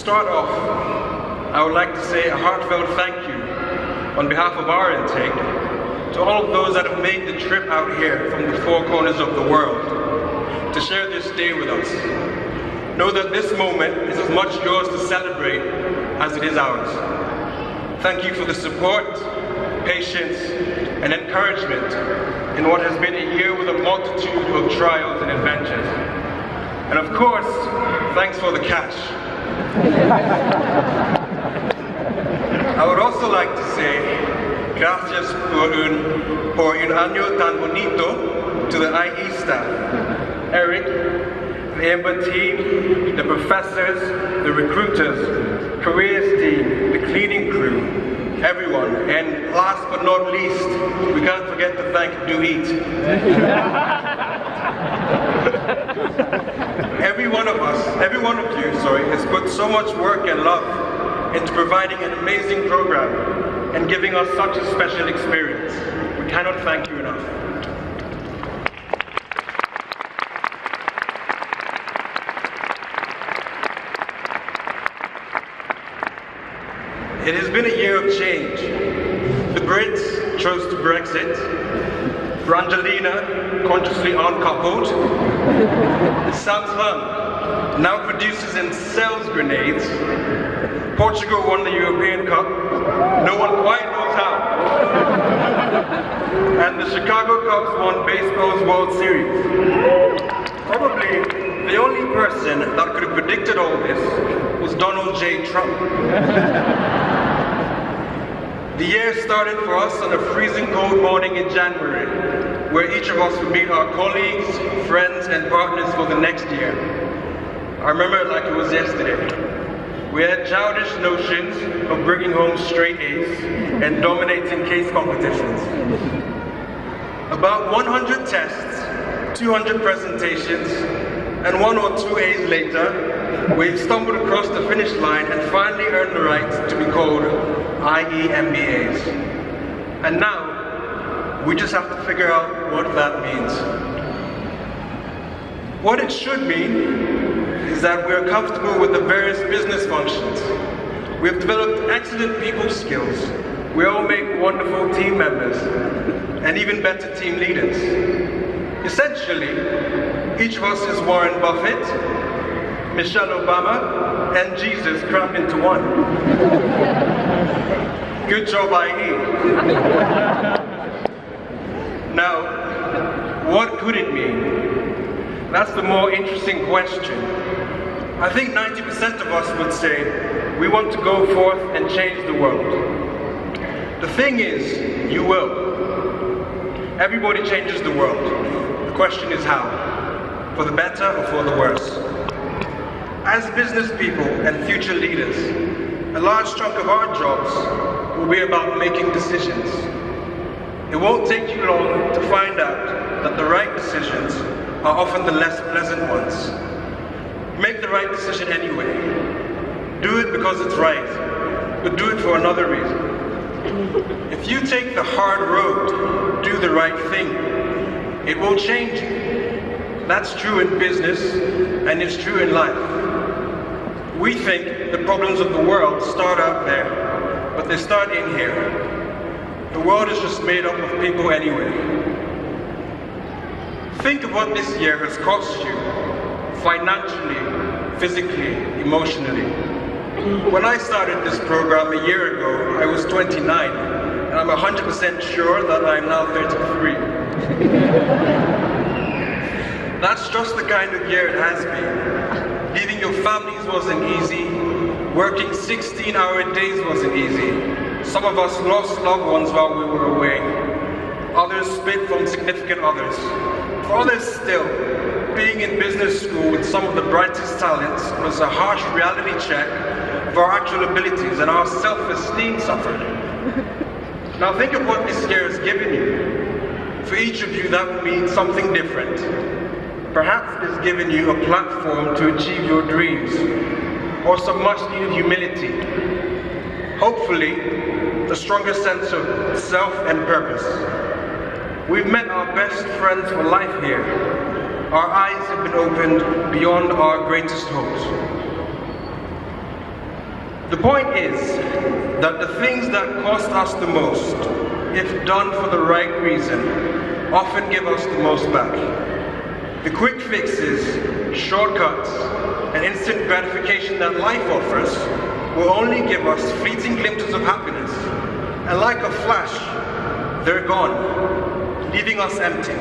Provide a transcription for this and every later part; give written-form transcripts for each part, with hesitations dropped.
start off, I would like to say a heartfelt thank you on behalf of our intake to all of those that have made the trip out here from the four corners of the world to share this day with us. Know that this moment is as much yours to celebrate as it is ours. Thank you for the support, patience, and encouragement in what has been a year with a multitude of trials and adventures. And of course, thanks for the cash. I would also like to say gracias por un año tan bonito to the IE staff. Eric, the EMBA team, the professors, the recruiters, careers team, the cleaning crew, everyone. And last but not least, we can't forget to thank Do Eat. Every one of you, has put so much work and love into providing an amazing program and giving us such a special experience. We cannot thank you enough. It has been a year of change. The Brits chose to Brexit. Brangelina consciously uncoupled. Samsung now produces and sells grenades. Portugal won the European Cup. No one quite knows how. And the Chicago Cubs won baseball's World Series. Probably the only person that could have predicted all this was Donald J. Trump. The year started for us on a freezing cold morning in January, where each of us would meet our colleagues, friends, and partners for the next year. I remember it like it was yesterday. We had childish notions of bringing home straight A's and dominating case competitions. About 100 tests, 200 presentations, and 1 or 2 A's later, we've stumbled across the finish line and finally earned the right to be called IE MBAs. And now, we just have to figure out what that means. What it should mean is that we're comfortable with the various business functions. We have developed excellent people skills. We all make wonderful team members and even better team leaders. Essentially, each of us is Warren Buffett, Michelle Obama, and Jesus crammed into one. Good job, IE. Now, what could it mean? That's the more interesting question. I think 90% of us would say we want to go forth and change the world. The thing is, you will. Everybody changes the world. The question is how? For the better or for the worse? As business people and future leaders, a large chunk of our jobs will be about making decisions. It won't take you long to find out that the right decisions are often the less pleasant ones. Make the right decision anyway. Do it because it's right, but do it for another reason. If you take the hard road, do the right thing, it will change you. That's true in business, and it's true in life. We think the problems of the world start out there, but they start in here. The world is just made up of people anyway. Think of what this year has cost you, financially, physically, emotionally. When I started this program a year ago, I was 29, and I'm 100% sure that I'm now 33. That's just the kind of year it has been. Leaving your families wasn't easy. Working 16-hour days wasn't easy. Some of us lost loved ones while we were away. Others split from significant others. For others still, being in business school with some of the brightest talents was a harsh reality check of our actual abilities, and our self-esteem suffered. Now think of what this year has given you. For each of you, that will mean something different. Perhaps it has given you a platform to achieve your dreams, or some much-needed humility. Hopefully, a stronger sense of self and purpose. We've met our best friends for life here. Our eyes have been opened beyond our greatest hopes. The point is that the things that cost us the most, if done for the right reason, often give us the most back. The quick fixes, shortcuts, and instant gratification that life offers will only give us fleeting glimpses of happiness, and like a flash, they're gone, leaving us empty.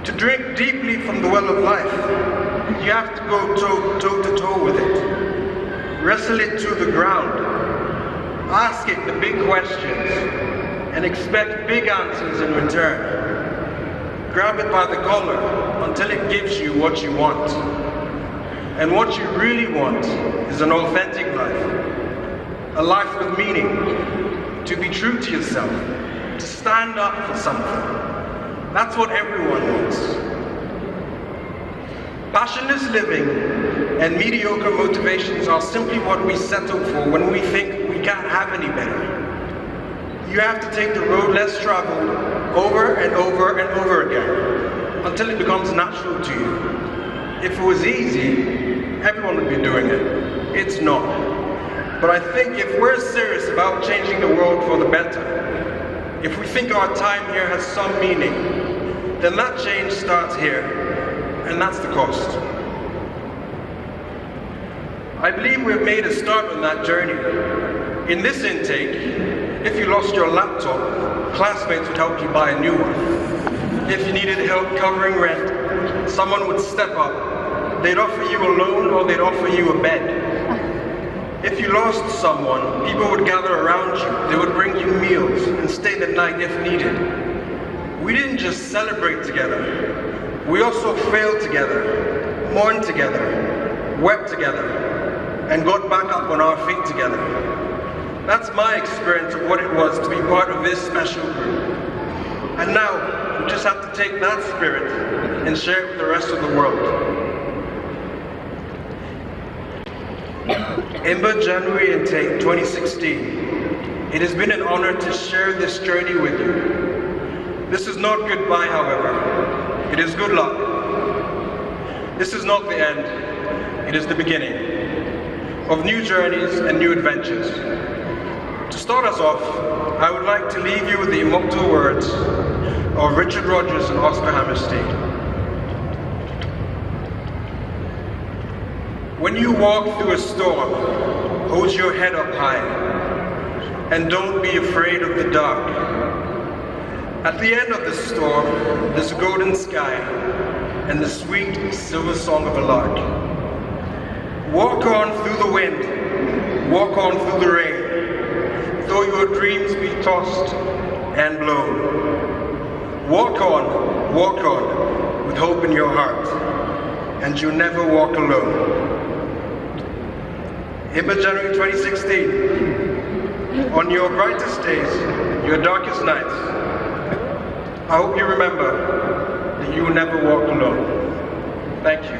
To drink deeply from the well of life, you have to go toe to toe with it. Wrestle it to the ground. Ask it the big questions and expect big answers in return. Grab it by the collar until it gives you what you want. And what you really want is an authentic life. A life with meaning. To be true to yourself. To stand up for something. That's what everyone wants. Passionless living and mediocre motivations are simply what we settle for when we think we can't have any better. You have to take the road less traveled over and over and over again until it becomes natural to you. If it was easy, everyone would be doing it. It's not. But I think if we're serious about changing the world for the better, if we think our time here has some meaning, then that change starts here, and that's the cost. I believe we've made a start on that journey. In this intake, if you lost your laptop, classmates would help you buy a new one. If you needed help covering rent, someone would step up. They'd offer you a loan or they'd offer you a bed. If you lost someone, people would gather around you. They would bring you meals and stay the night if needed. We didn't just celebrate together. We also failed together, mourned together, wept together, and got back up on our feet together. That's my experience of what it was to be part of this special group. And now, we just have to take that spirit and share it with the rest of the world. IMBA January Intake 2016. It has been an honor to share this journey with you. This is not goodbye, however. It is good luck. This is not the end. It is the beginning of new journeys and new adventures. To start us off, I would like to leave you with the immortal words of Richard Rogers and Oscar Hammerstein. When you walk through a storm, hold your head up high, and don't be afraid of the dark. At the end of the storm, there's a golden sky, and the sweet silver song of a lark. Walk on through the wind, walk on through the rain, though your dreams be tossed and blown. Walk on, with hope in your heart, and you'll never walk alone. IMBA January 2016. On your brightest days, your darkest nights, I hope you remember that you will never walk alone. Thank you.